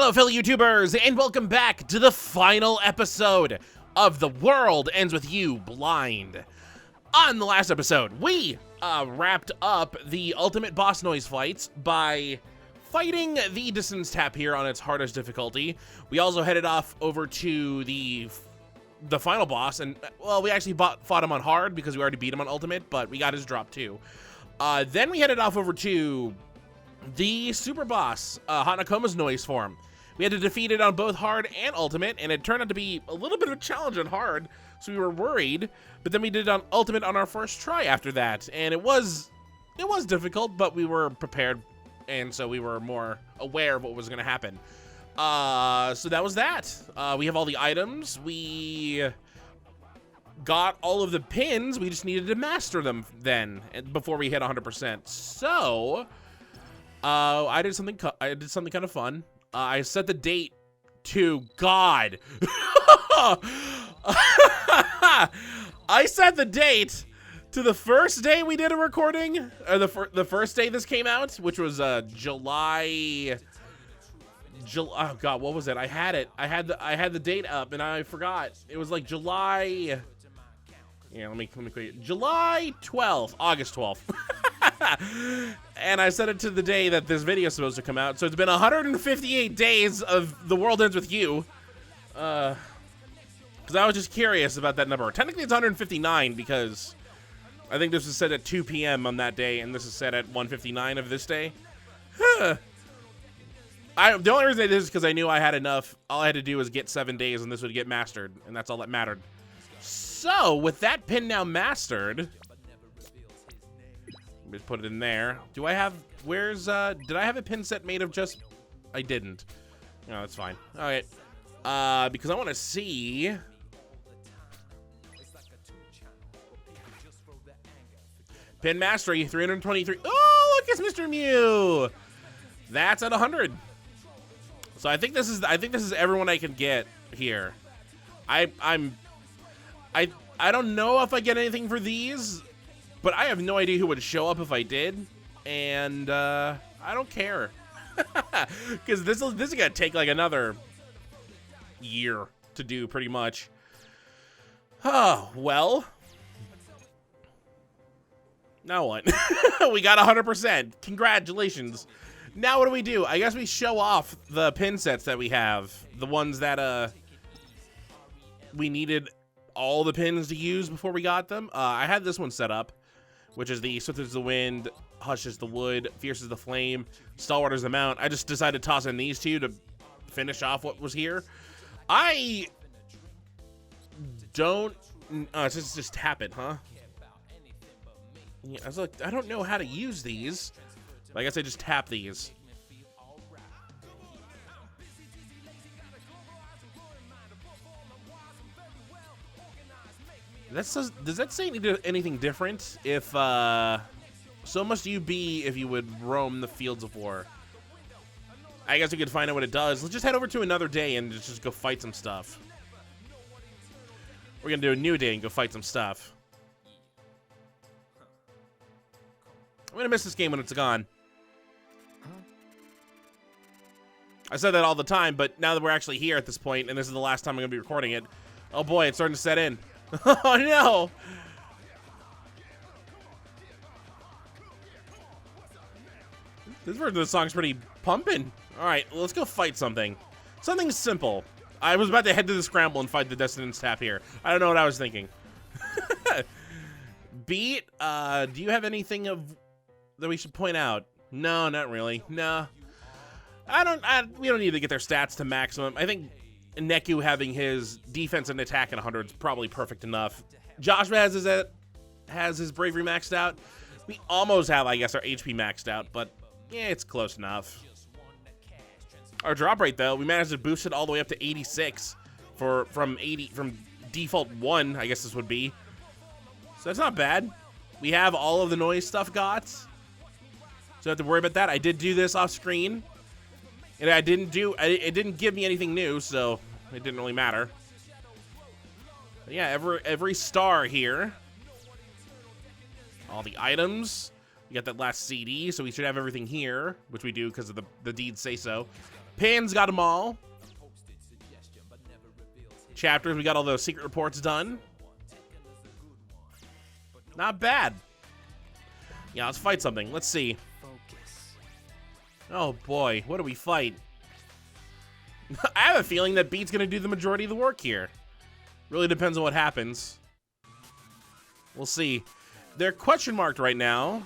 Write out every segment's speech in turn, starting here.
Hello, fellow YouTubers, and welcome back to the final episode of The World Ends With You Blind. On the last episode, we wrapped up the ultimate boss noise fights by fighting the distance tap here on its hardest difficulty. We also headed off over to the final boss, and well, we actually fought him on hard because we already beat him on ultimate, but we got his drop too. Then we headed off over to the super boss, Hanakoma's noise form. We had to defeat it on both hard and ultimate, and it turned out to be a little bit of a challenge on hard, so we were worried, but then we did it on ultimate on our first try after that, and it was difficult, but we were prepared, and so we were more aware of what was going to happen. So that was that. We have all the items. We got all of the pins. We just needed to master them then, before we hit 100%. So I did something kind of fun. I set the date to God. I set the date to the first day we did a recording, or the first day this came out, which was July. Oh God, what was it? I had it. I had the date up, and I forgot. It was like July. Yeah, let me quick. July 12th, August 12th. And I set it to the day that this video is supposed to come out. So it's been 158 days of The World Ends With You. Because I was just curious about that number. Technically, it's 159 because I think this was set at 2 p.m. on that day, and this is set at 1:59 of this day. The only reason I did this is because I knew I had enough. All I had to do was get 7 days, and this would get mastered, and that's all that mattered. So, with that pin now mastered, just put it in there. Do I have, did I have a pin set made of just, I didn't. No, that's fine. All right. Because I want to see. Pin mastery, 323. Oh, look, it's Mr. Mew. That's at 100. So I think this is everyone I can get here. I don't know if I get anything for these, but I have no idea who would show up if I did, and I don't care, because this is gonna take like another year to do, pretty much. Oh well. Now what? We got 100%. Congratulations. Now what do? I guess we show off the pin sets that we have, the ones that we needed all the pins to use before we got them. I had this one set up, which is the Swift as the Wind, Hush as the Wood, Fierce as the Flame, Stalwart as the Mount. I just decided to toss in these two to finish off what was here. I don't. Just tap it, huh? Yeah, I was like, I don't know how to use these. I guess I just tap these. Does that say anything different? If so must you be if you would roam the fields of war. I guess we could find out what it does. Let's just head over to another day and just go fight some stuff. We're gonna do a new day and go fight some stuff. I'm gonna miss this game when it's gone. I said that all the time, but now that we're actually here at this point, and this is the last time I'm gonna be recording it, oh boy, it's starting to set in. Oh no! This version of the song's pretty pumping. Alright, let's go fight something. Something simple. I was about to head to the scramble and fight the Destinance Tap here. I don't know what I was thinking. Beat, do you have anything that we should point out? No, not really. No. We don't need to get their stats to maximum. I think Neku having his defense and attack at 100 is probably perfect enough. Joshua has his bravery maxed out. We almost have, I guess, our HP maxed out, but yeah, it's close enough. Our drop rate, though, we managed to boost it all the way up to 86 from default 1, I guess this would be. So that's not bad. We have all of the noise stuff got, so don't have to worry about that. I did do this off screen. And it didn't give me anything new, so it didn't really matter. But yeah, every star here. All the items. We got that last CD, so we should have everything here, which we do because of the deeds say so. Pins, got them all. Chapters, we got all those secret reports done. Not bad. Yeah, let's fight something. Let's see. Oh boy, what do we fight? I have a feeling that Beat's gonna do the majority of the work here. Really depends on what happens. We'll see. They're question marked right now.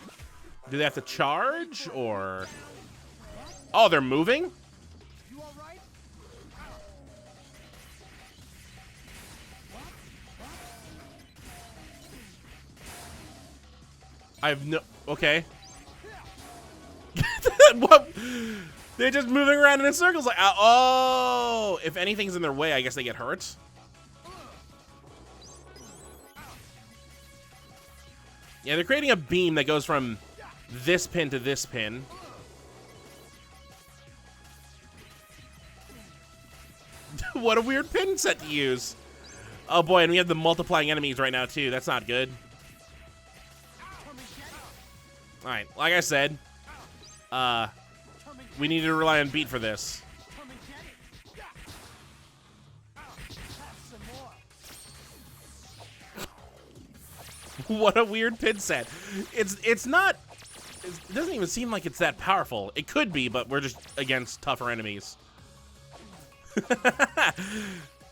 Do they have to charge or? Oh, they're moving? I have no, okay. What? They're just moving around in circles like, oh, if anything's in their way, I guess they get hurt. Yeah, they're creating a beam that goes from this pin to this pin. What a weird pin set to use. Oh boy, and we have the multiplying enemies right now too. That's not good. Alright, like I said, we need to rely on Beat for this. What a weird pin set. It doesn't even seem like it's that powerful. It could be, but we're just against tougher enemies.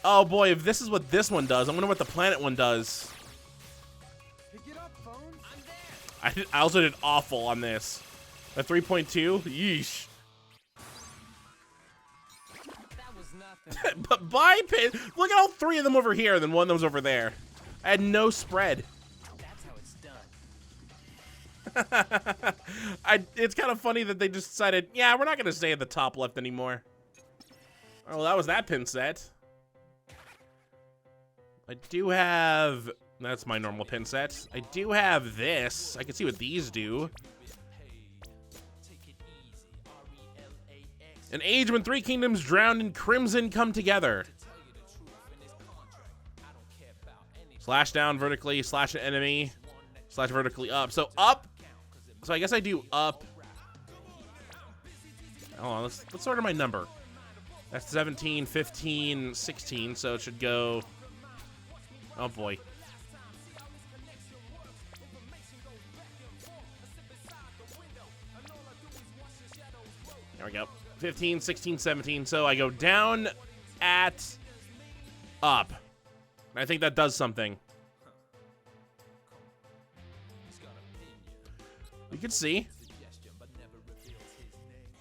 Oh boy, if this is what this one does, I wonder what the planet one does. I also did awful on this. A 3.2? Yeesh. That was nothing. But by pin, look at all three of them over here, and then one of them's over there. I had no spread. That's how it's done. It's kind of funny that they just decided, yeah, we're not going to stay at the top left anymore. Oh, well, that was that pin set. I do have... That's my normal pin set. I do have this. I can see what these do. An age when three kingdoms drowned in crimson come together. Slash down vertically, slash an enemy, slash vertically up. So up. So I guess I do up. Hold on, let's order my number. That's 17, 15, 16. So it should go. Oh boy. There we go. 15, 16, 17. So I go down at up. I think that does something. You can see.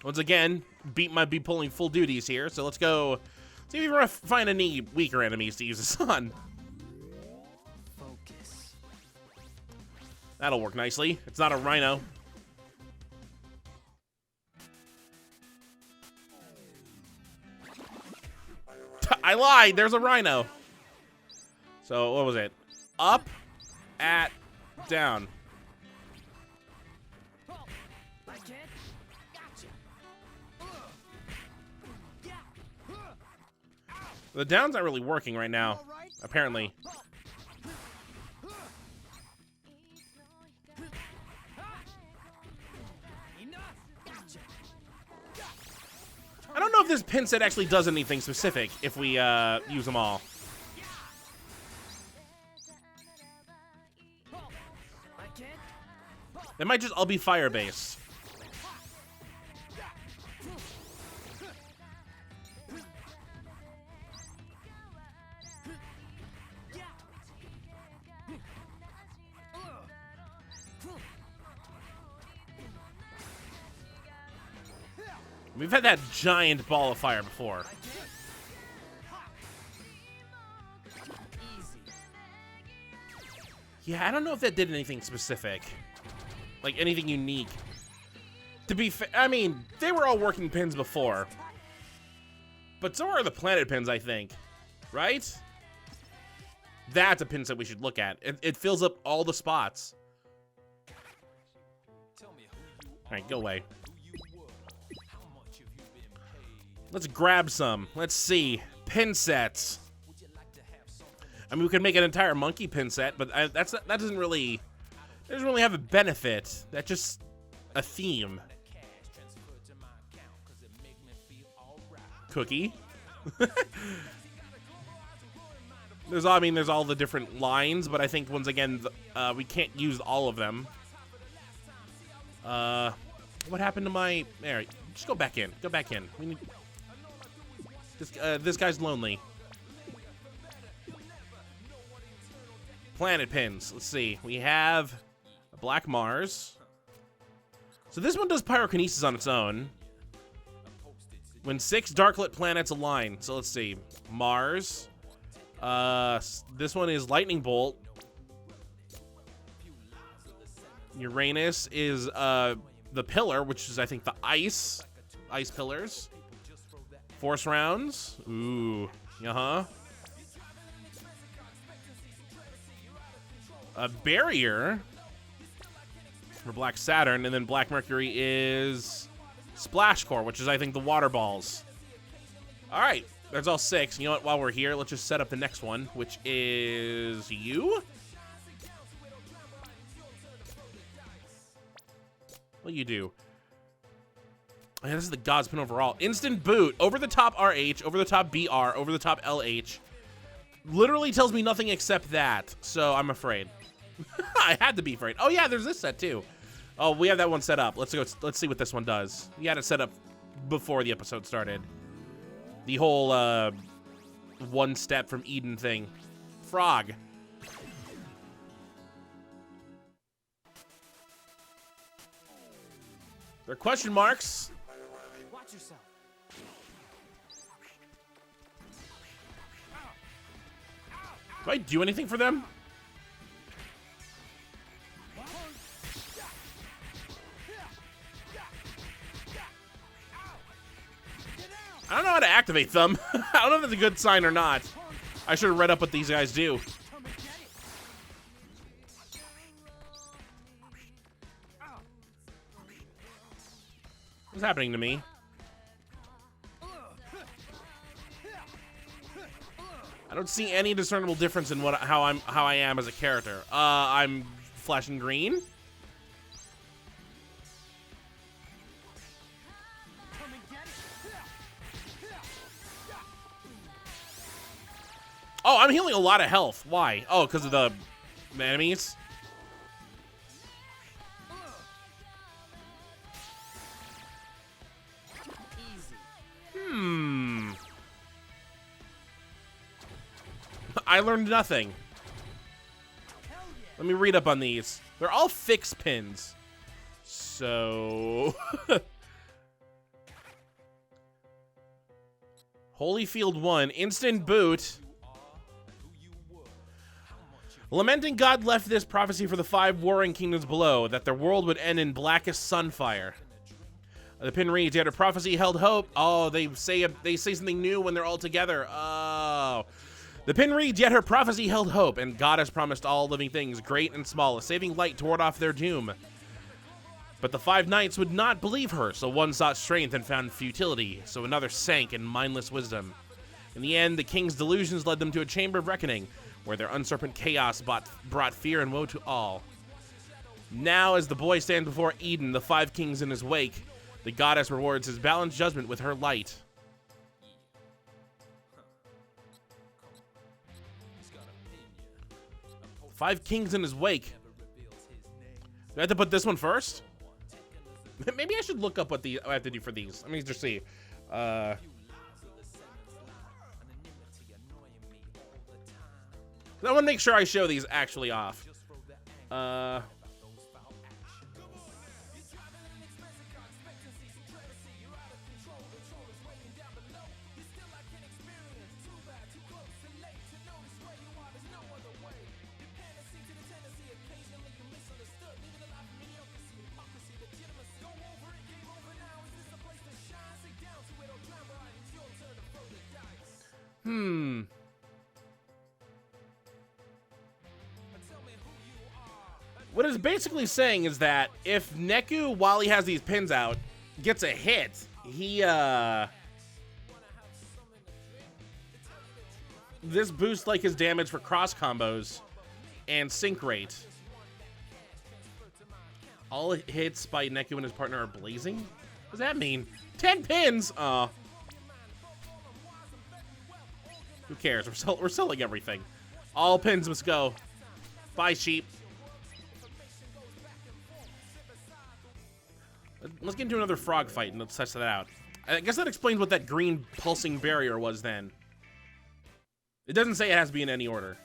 Once again, Beat might be pulling full duties here. So let's go see if we can find any weaker enemies to use this on. Focus. That'll work nicely. It's not a rhino. I lied. There's a rhino. So what was it? Up, at, down. The down's not really working right now, apparently. I don't know if this pin set actually does anything specific if we use them all. They might just all be fire based. We've had that giant ball of fire before. Yeah, I don't know if that did anything specific. Like, anything unique. To be fair, I mean, they were all working pins before. But so are the planet pins, I think. Right? That's a pin set we should look at. It fills up all the spots. Alright, go away. Let's grab some. Let's see. Pin sets. I mean, we could make an entire monkey pin set, but that doesn't really have a benefit. That's just a theme. cookie. There's all the different lines, but I think once again we can't use all of them. What happened to my? There, just go back in. Go back in. We need. This guy's lonely. Planet pins. Let's see. We have a black Mars. So this one does pyrokinesis on its own. When 6 darklit planets align. So let's see. Mars. This one is lightning bolt. Uranus is the pillar, which is I think the ice pillars. Force rounds. Ooh. A barrier for Black Saturn, and then Black Mercury is Splash Core, which is I think the water balls. All right, there's all 6. You know what? While we're here, let's just set up the next one, which is you. What do you do? Oh, yeah, this is the God's Pin overall. Instant boot. Over the top RH, over the top BR, over the top LH. Literally tells me nothing except that, so I'm afraid. I had to be afraid. Oh yeah, there's this set too. Oh, we have that one set up. Let's go. Let's see what this one does. We had it set up before the episode started. The whole one step from Eden thing. Frog. They're question marks. Watch yourself. Do I do anything for them? I don't know how to activate them. I don't know if it's a good sign or not. I should have read up what these guys do. What's happening to me? I don't see any discernible difference in how I am as a character. I'm flashing green. Oh, I'm healing a lot of health. Why? Oh, because of the enemies. I learned nothing. Let me read up on these. They're all fixed pins. So... Holyfield 1. Instant boot. Lamenting God left this prophecy for the 5 warring kingdoms below, that their world would end in blackest sunfire. The pin reads, yet a prophecy held hope. Oh, they say something new when they're all together. Oh. The pin reads, yet her prophecy held hope, and God has promised all living things, great and small, a saving light to ward off their doom. But the 5 knights would not believe her, so one sought strength and found futility, so another sank in mindless wisdom. In the end, the king's delusions led them to a chamber of reckoning, where their unserpent chaos brought fear and woe to all. Now, as the boy stands before Eden, the 5 kings in his wake, the goddess rewards his balanced judgment with her light. 5 kings in his wake. Do I have to put this one first? Maybe I should look up what I have to do for these. Let me just see. I want to make sure I show these actually off. What it's basically saying is that if Neku, while he has these pins out, gets a hit, he, this boosts, like, his damage for cross combos and sync rate. All hits by Neku and his partner are blazing? What does that mean? 10 pins! Who cares? We're selling everything. All pins must go. Bye, sheep. Let's get into another frog fight and let's test that out. I guess that explains what that green pulsing barrier was then. It doesn't say it has to be in any order.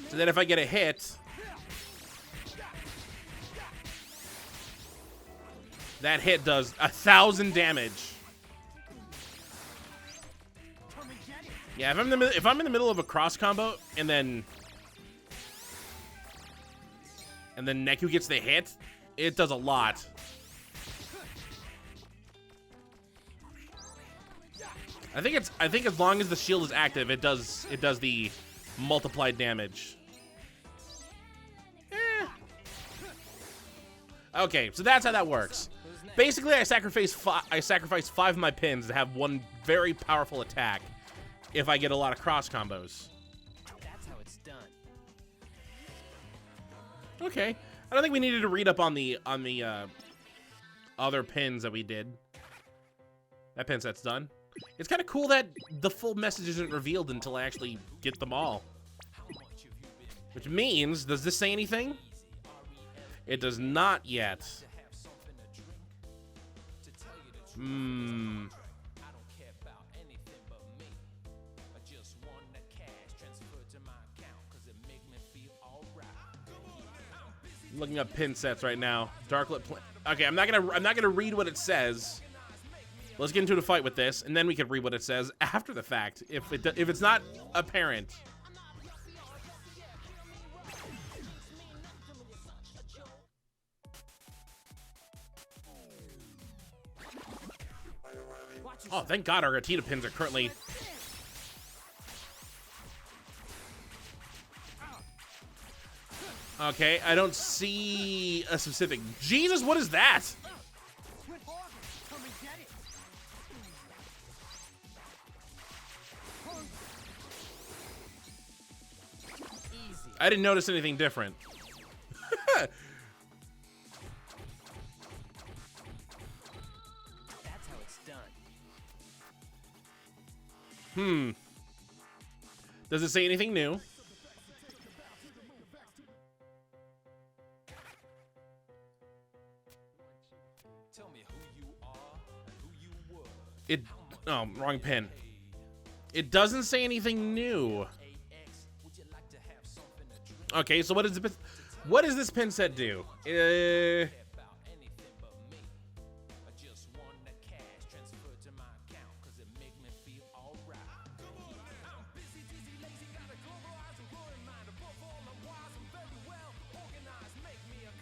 So then if I get a hit, that hit does 1,000 damage. Yeah, if I'm in the middle of a cross combo and then Neku gets the hit, it does a lot. I think as long as the shield is active, it does the multiplied damage. Okay, so that's how that works. Basically, I sacrifice 5 of my pins to have one very powerful attack if I get a lot of cross combos. That's how it's done. Okay. I don't think we needed to read up on the other pins that we did. That pin set's done. It's kind of cool that the full message isn't revealed until I actually get them all. Which means, does this say anything? It does not yet. Looking up pin sets right now. Darklit. Okay, I'm not gonna read what it says. Let's get into the fight with this, and then we can read what it says after the fact if it's not apparent. Oh, thank God our Gatita pins are currently. Okay, I don't see a specific. Jesus, what is that? I didn't notice anything different. That's how it's done. Does it say anything new? Tell me who you are and who you were. It. Oh, wrong pin. It doesn't say anything new. Okay, so what does this pin set do?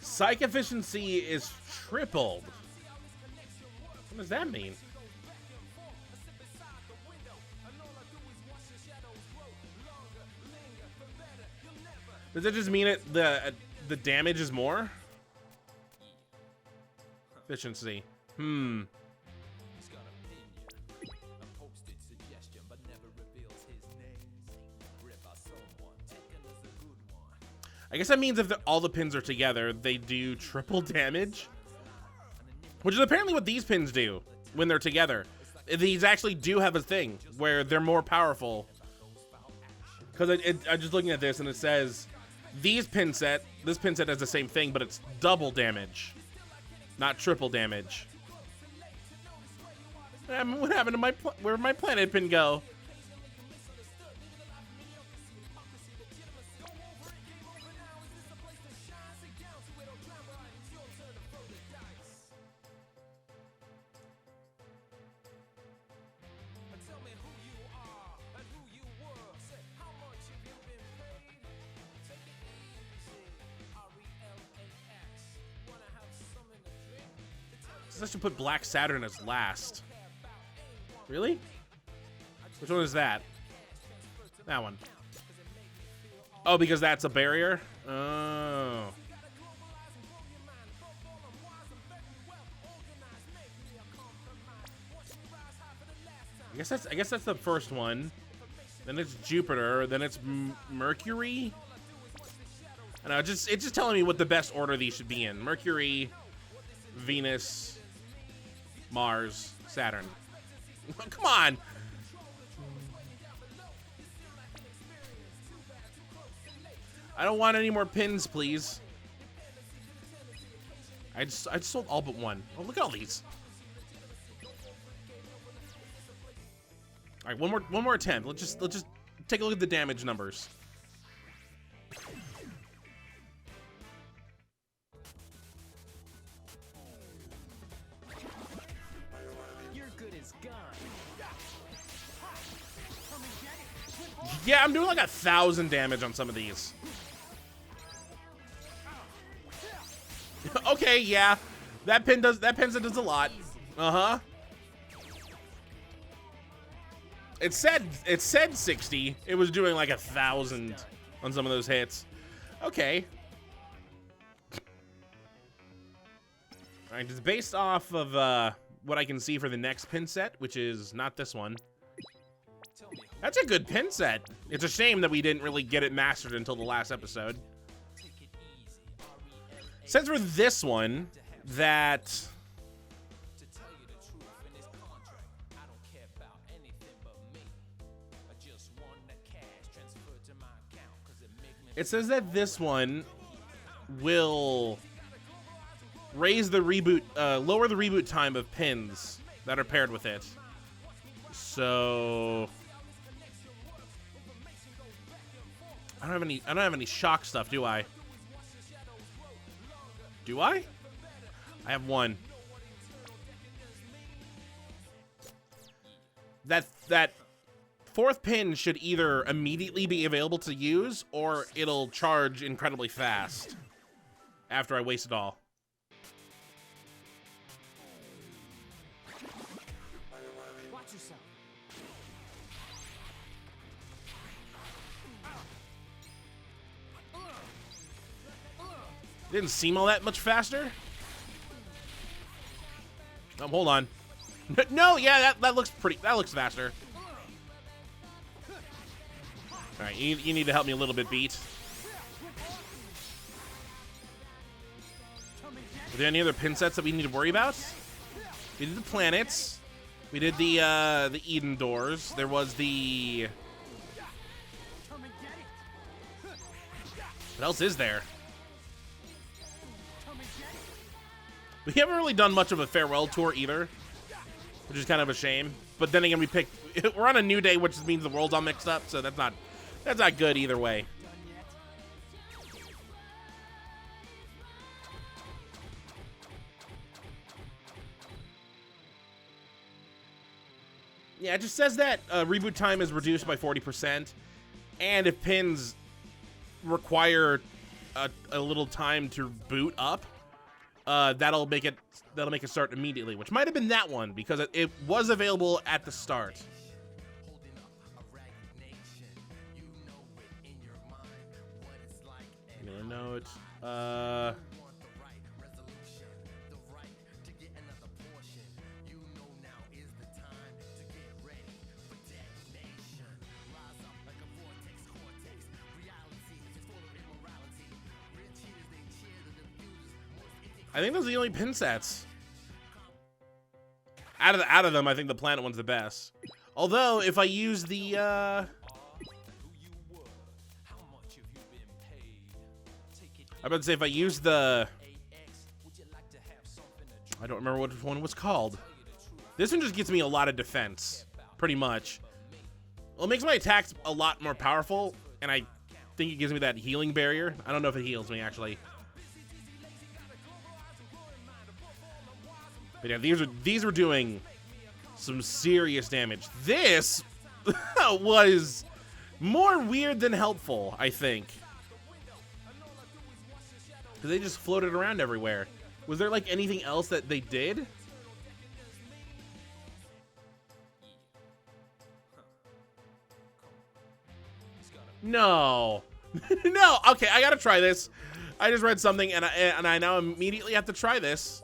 Psych efficiency is tripled. What does that mean? Does that just mean the damage is more? Efficiency. He's got opinion, a posted suggestion, but never reveals his name. Read by someone, taken as a good one. I guess that means if all the pins are together, they do triple damage. Which is apparently what these pins do when they're together. These actually do have a thing where they're more powerful. Because I'm just looking at this and it says, this pin set has the same thing, but it's double damage, not triple damage. What happened to where'd my planet pin go? I should put Black Saturn as last. Really? Which one is that? That one. Oh, because that's a barrier? Oh. I guess that's the first one. Then it's Jupiter. Then it's Mercury. I know. It's just telling me what the best order these should be in. Mercury, Venus, Mars, Saturn. Come on. I don't want any more pins, please. I just sold all but one. Oh, look at all these. All right, one more attempt. Let's just take a look at the damage numbers. You're good as gone. Yeah, I'm doing like 1,000 damage on some of these. Okay, yeah, that pin set does a lot. Uh-huh. It said 60. It was doing like 1,000 on some of those hits. Okay. All right, it's based off of what I can see for the next pin set, which is not this one. That's a good pin set. It's a shame that we didn't really get it mastered until the last episode. Since for this one, that it says that this one will raise the reboot, lower the reboot time of pins that are paired with it. So I don't have any shock stuff, do I? Do I? I have one. That fourth pin should either immediately be available to use, or it'll charge incredibly fast after I waste it all. Watch yourself. Didn't seem all that much faster. Hold on. No, yeah, that looks faster. All right, you need to help me a little bit, Beat. Are there any other pin sets that we need to worry about? We did the planets. We did the Eden doors. There was the... What else is there? We haven't really done much of a farewell tour either, which is kind of a shame. But then again, we're on a new day, which means the world's all mixed up, so that's not good either way. Yeah, it just says that reboot time is reduced by 40%, and if pins require a little time to boot up, that'll make it start immediately, which might have been that one because it was available at the start. I'm gonna note. I think those are the only pin sets. Out of them, I think the planet one's the best. Although, if I use the I'm about to say if I use the I don't remember what one was called. This one just gets me a lot of defense, pretty much. Well, it makes my attacks a lot more powerful, and I think it gives me that healing barrier. I don't know if it heals me actually. But yeah, these were doing some serious damage. This was more weird than helpful, I think. Because they just floated around everywhere. Was there like anything else that they did? No. No, okay, I gotta try this. I just read something and I now immediately have to try this.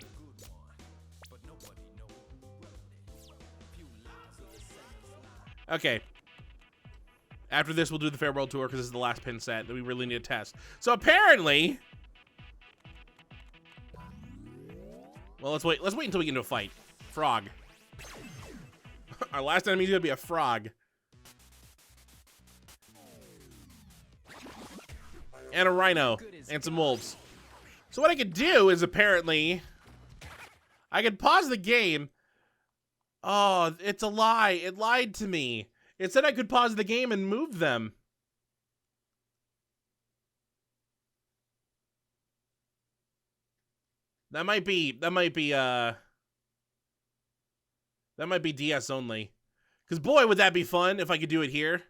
Okay. After this, we'll do the farewell tour because this is the last pin set that we really need to test. So apparently, well, let's wait until we get into a fight. Frog. Our last enemy is gonna be a frog. And a rhino. And some wolves. So what I could do is apparently... I could pause the game. Oh, it's a lie. It lied to me. It said I could pause the game and move them. That might be DS only. Because boy, would that be fun if I could do it here.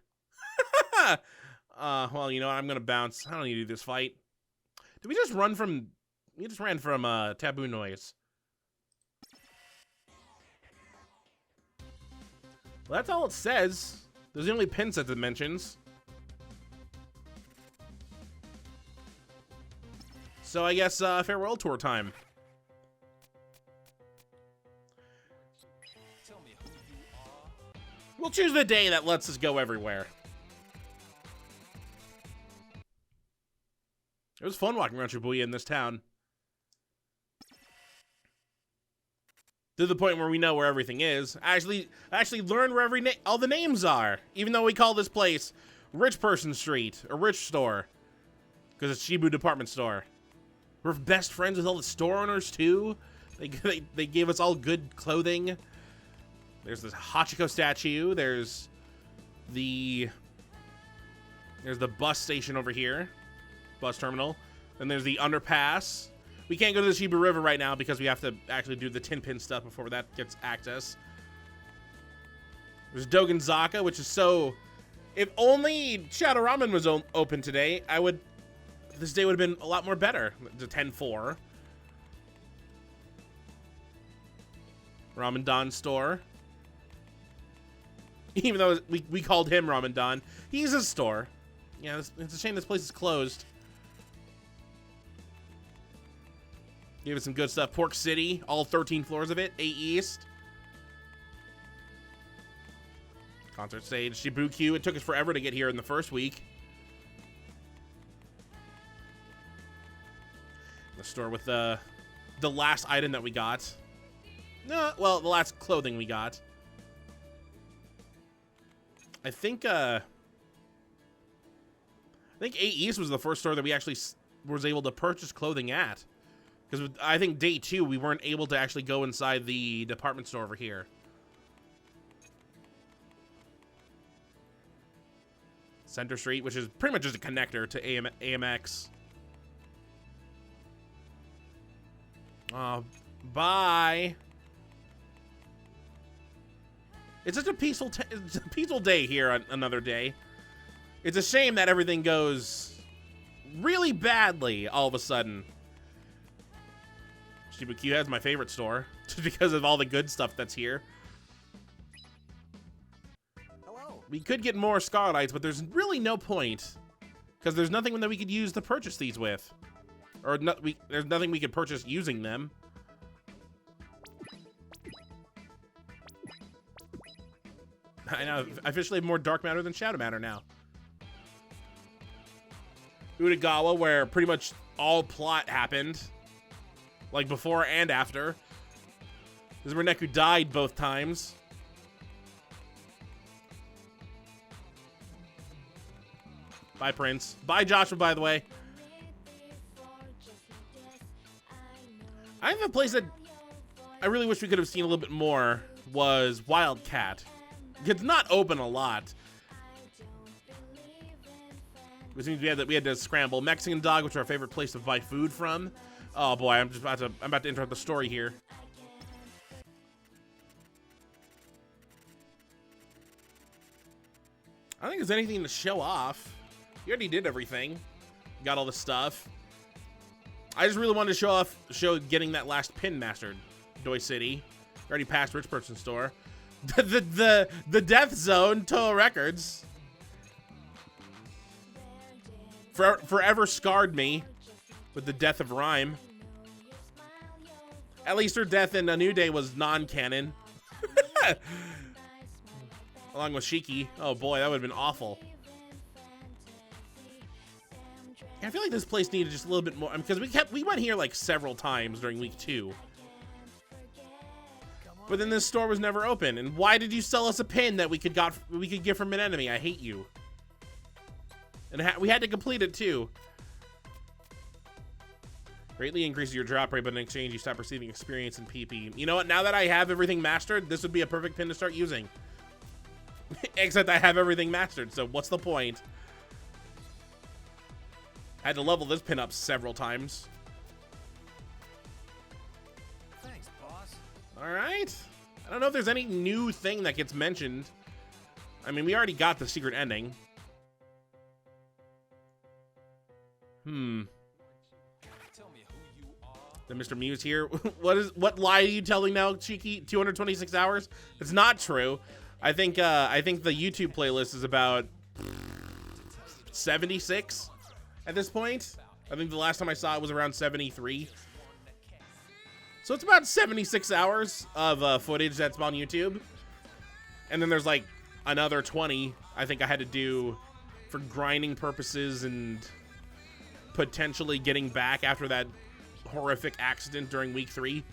Well, you know what? I'm going to bounce. I don't need to do this fight. Did we just run from... We just ran from taboo noise. Well, that's all it says. There's the only pin set that mentions. So I guess farewell tour time. Tell me who you are. We'll choose the day that lets us go everywhere. It was fun walking around Shibuya in this town. To the point where we know where everything is. I actually learned where all the names are. Even though we call this place Rich Person Street, or Rich Store. Because it's Shibu Department Store. We're best friends with all the store owners, too. They gave us all good clothing. There's this Hachiko statue. There's the bus station over here. Bus terminal. And there's the underpass. We can't go to the Shibu River right now because we have to actually do the tin pin stuff before that gets access. There's Dogenzaka, which is so... If only Shadow Ramen was open today, this day would have been a lot more better. The 10-4. Ramen Don store. Even though we called him Ramen Don, he's a store. Yeah, it's a shame this place is closed. Gave us some good stuff. Pork City, all 13 floors of it. A East. Concert stage. Shibuya. It took us forever to get here in the first week. The store with the last item that we got. No, well, the last clothing we got. I think A East was the first store that we actually was able to purchase clothing at. Because I think day 2, we weren't able to actually go inside the department store over here. Center Street, which is pretty much just a connector to AMX. Oh, bye. It's such a peaceful day here on another day. It's a shame that everything goes really badly all of a sudden. Shibuya has my favorite store, just because of all the good stuff that's here. Hello. We could get more Scarlights, but there's really no point. Because there's nothing that we could use to purchase these with. Or there's nothing we could purchase using them. I know, I officially have more dark matter than shadow matter now. Utagawa, where pretty much all plot happened. Like before and after. This is where Neku died both times. Bye, Prince. Bye, Joshua, by the way. I have a place that I really wish we could have seen a little bit more was Wildcat. It's not open a lot. Which means we had to scramble. Mexican Dog, which is our favorite place to buy food from. Oh boy, I'm about to interrupt the story here. I don't think there's anything to show off. You already did everything. Got all the stuff. I just really wanted to show getting that last pin mastered. Doi City. Already passed Rich Person Store. The Death Zone, Toho Records. Forever scarred me with the death of Rhyme. At least her death in A New Day was non-canon. Along with Shiki. Oh boy, that would have been awful. I feel like this place needed just a little bit more, because we went here like several times during week 2. But then this store was never open. And why did you sell us a pin that we could get from an enemy? I hate you. And we had to complete it too. Greatly increases your drop rate, but in exchange you stop receiving experience in PP. You know what? Now that I have everything mastered, this would be a perfect pin to start using. Except I have everything mastered, so what's the point? I had to level this pin up several times. Thanks, boss. All right. I don't know if there's any new thing that gets mentioned. I mean, we already got the secret ending. Tell me who you are. Then Mr. Mew's here. What lie are you telling now, Cheeky? 226 hours? It's not true. I think the YouTube playlist is about 76 at this point. I think the last time I saw it was around 73. So it's about 76 hours of footage that's on YouTube. And then there's like another 20 I think I had to do for grinding purposes and potentially getting back after that horrific accident during week 3.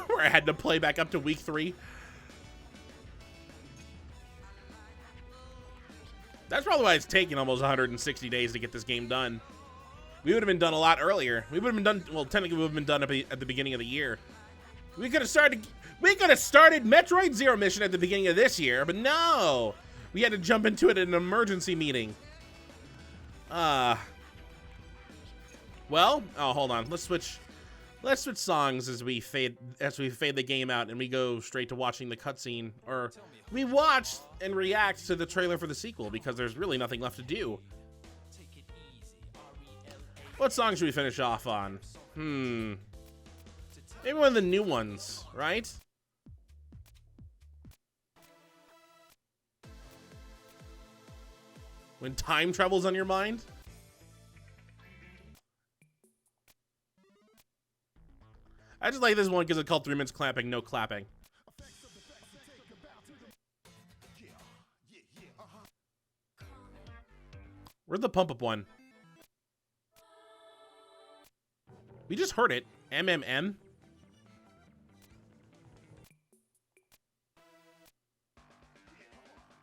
Where I had to play back up to week 3. That's probably why it's taking almost 160 days to get this game done. We would have been done a lot earlier. We would have been done, well, technically we would have been done at the beginning of the year. We could have started Metroid Zero mission at the beginning of this year, but no. We had to jump into it in an emergency meeting. Well, oh, hold on. Let's switch songs as we fade the game out and we go straight to watching the cutscene, or we watch and react to the trailer for the sequel because there's really nothing left to do. What song should we finish off on? Maybe one of the new ones, right? When time travel's on your mind? I just like this one because it's called 3 minutes clapping, no clapping. Where's the pump up one? We just heard it. MMM.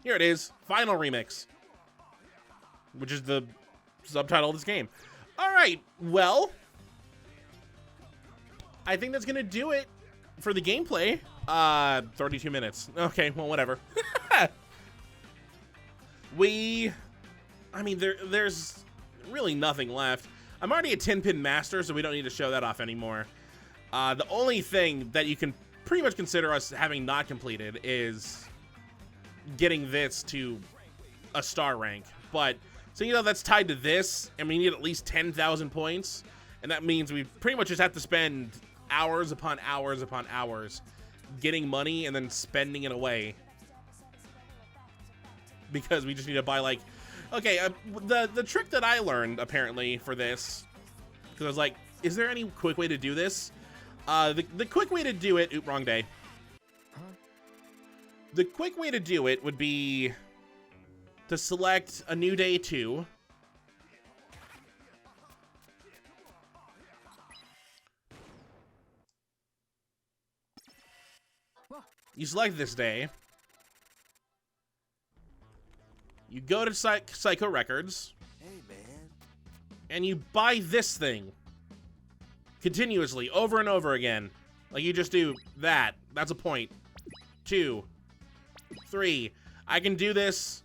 Here it is. Final remix. Which is the subtitle of this game. All right. Well, I think that's going to do it for the gameplay. 32 minutes. Okay, well, whatever. I mean, there's really nothing left. I'm already a 10-pin master, so we don't need to show that off anymore. The only thing that you can pretty much consider us having not completed is getting this to a star rank. But, so you know, that's tied to this, and we need at least 10,000 points. And that means we pretty much just have to spend hours upon hours upon hours getting money and then spending it away. Because we just need to buy, like... Okay, the trick that I learned, apparently, for this, because I was like, is there any quick way to do this? The quick way to do it... Oop, wrong day. The quick way to do it would be to select a new day 2. You select this day. You go to Psycho Records. Hey, man. And you buy this thing. Continuously, over and over again. Like you just do that. That's a point. 2. 3. I can do this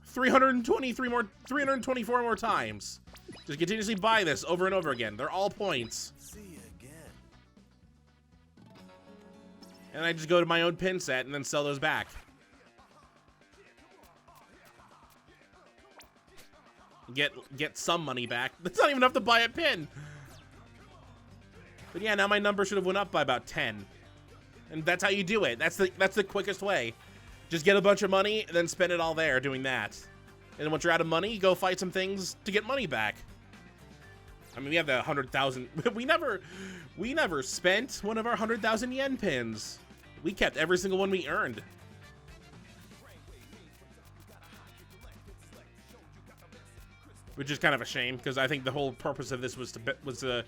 324 more times. Just continuously buy this over and over again. They're all points. See you again. And I just go to my own pin set and then sell those back. Get some money back. That's not even enough to buy a pin. But yeah, now my number should have went up by about 10. And that's how you do it. That's the quickest way. Just get a bunch of money and then spend it all there doing that. And then once you're out of money, you go fight some things to get money back. I mean, we have the 100,000. We never spent one of our 100,000 yen pins. We kept every single one we earned. Which is kind of a shame because I think the whole purpose of this was to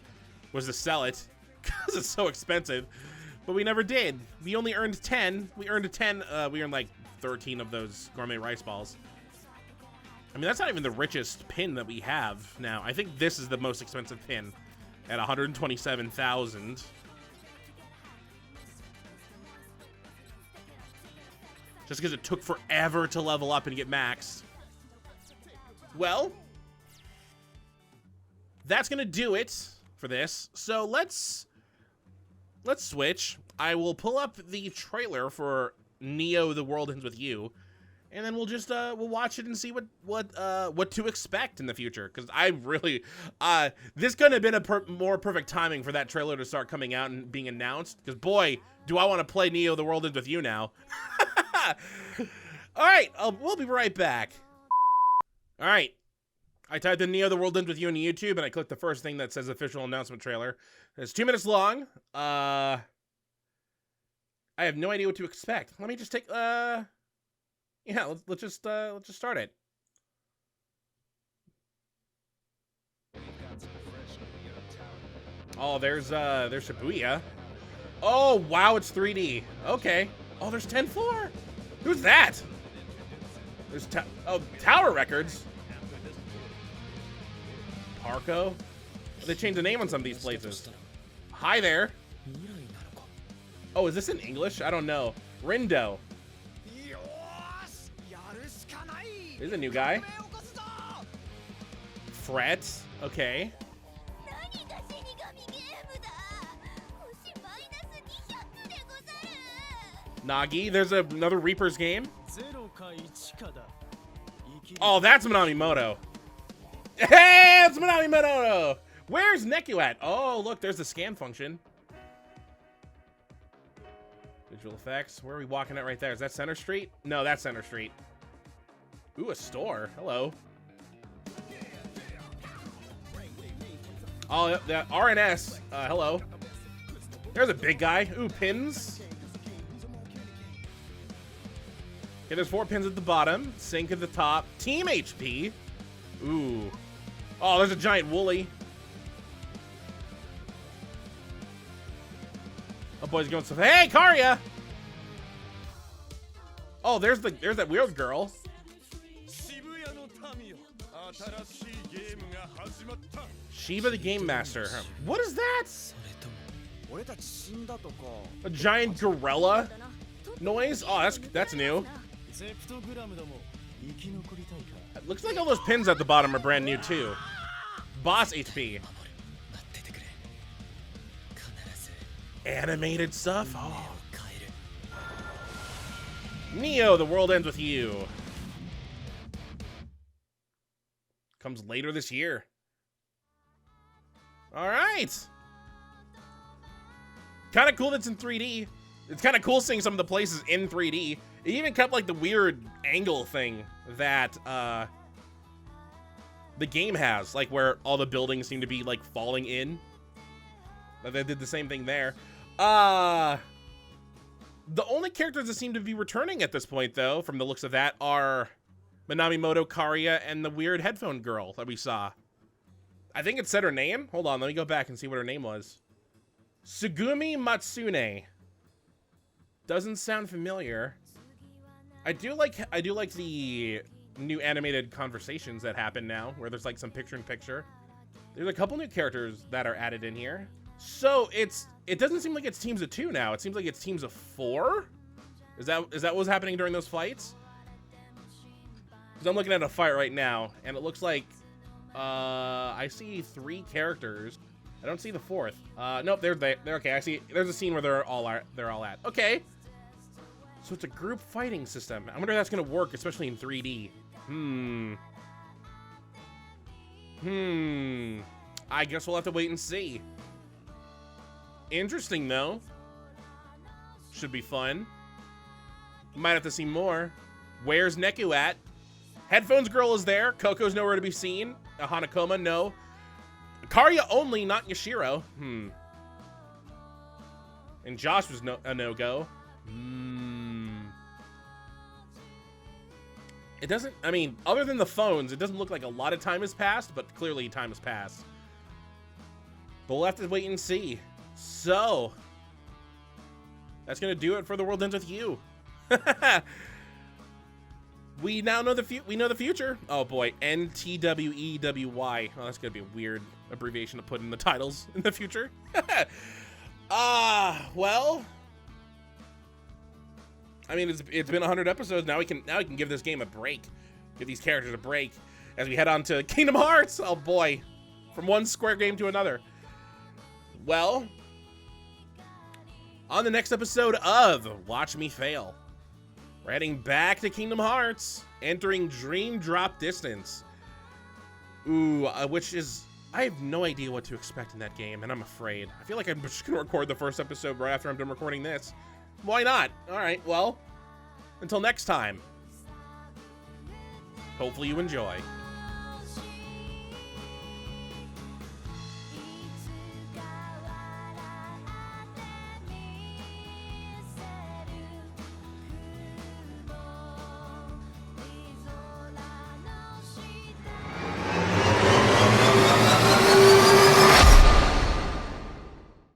sell it because it's so expensive. but we never did. We only earned 10. We earned 10. We earned like 13 of those gourmet rice balls. I mean, that's not even the richest pin that we have now. I think this is the most expensive pin at 127,000. Just because it took forever to level up and get maxed. Well, that's gonna do it for this. So let's switch. I will pull up the trailer for Neo: The World Ends With You, and then we'll just we'll watch it and see what to expect in the future. Because I really this couldn't have been a more perfect timing for that trailer to start coming out and being announced. Because boy, do I want to play Neo: The World Ends With You now. All right, we'll be right back. All right, I typed in Neo: The World Ends With You on YouTube, and I clicked the first thing that says official announcement trailer. It's 2 minutes long. I have no idea what to expect. Let me just take yeah, let's just start it. Oh, there's Shibuya. Oh wow, it's 3D. Okay. Oh, there's 10-4. Who's that? There's Tower Records. Parco. They changed the name on some of these places. Hi there. Oh, is this in English? I don't know. Rindo. Here's a new guy. Fret. Okay. Nagi. There's another Reaper's game. Oh, that's Minamimoto. Hey, it's Minamimoto. Where's Neku at? Oh, look, there's the scan function. Visual effects. Where are we walking at right there? Is that Center Street? No, that's Center Street. Ooh, a store. Hello. Oh, the RNS. Hello. There's a big guy. Ooh, pins. Okay, there's 4 pins at the bottom. Sync at the top. Team HP. Ooh. Oh, there's a giant woolly. Oh, boy's going so. Hey, Karya! Oh, there's that weird girl. Shiba the Game Master. What is that? A giant gorilla noise? Oh, that's new. It looks like all those pins at the bottom are brand new too. Boss HP. Animated stuff? Oh. Neo: The World Ends With You. Comes later this year. All right. Kind of cool that's in 3D. It's kind of cool seeing some of the places in 3D. It even kept like the weird angle thing that the game has, like where all the buildings seem to be like falling in. They did the same thing there. The only characters that seem to be returning at this point, though, from the looks of that, are Minamimoto, Karya, and the weird headphone girl that we saw. I think it said her name. Hold on, let me go back and see what her name was. Sugumi Matsune. Doesn't sound familiar. I do like the new animated conversations that happen now, where there's like some picture-in-picture. There's a couple new characters that are added in here. So it doesn't seem like it's teams of 2 now. It seems like it's teams of 4. Is that what's happening during those fights? Because I'm looking at a fight right now, and it looks like I see 3 characters. I don't see the 4th. Nope, they're okay. I see. There's a scene where they're all at. Okay. So it's a group fighting system. I wonder if that's gonna work, especially in 3D. I guess we'll have to wait and see. Interesting, though. Should be fun. Might have to see more. Where's Neku at? Headphones girl is there. Coco's nowhere to be seen. Hanakoma, no. Karya only, not Yashiro. And Josh was a no-go. It doesn't, I mean, other than the phones, it doesn't look like a lot of time has passed, but clearly time has passed. But we'll have to wait and see. So, that's gonna do it for The World Ends With You. We now know the future. Oh boy, NTWEWY. Oh, that's gonna be a weird abbreviation to put in the titles in the future. Well, I mean, it's been 100 episodes. Now we can give this game a break, give these characters a break as we head on to Kingdom Hearts. Oh boy, from one Square game to another. Well, on the next episode of Watch Me Fail, we're heading back to Kingdom Hearts, entering Dream Drop Distance. Ooh, which is, I have no idea what to expect in that game, and I'm afraid. I feel like I'm just gonna record the first episode right after I'm done recording this. Why not? All right, well, until next time, hopefully you enjoy.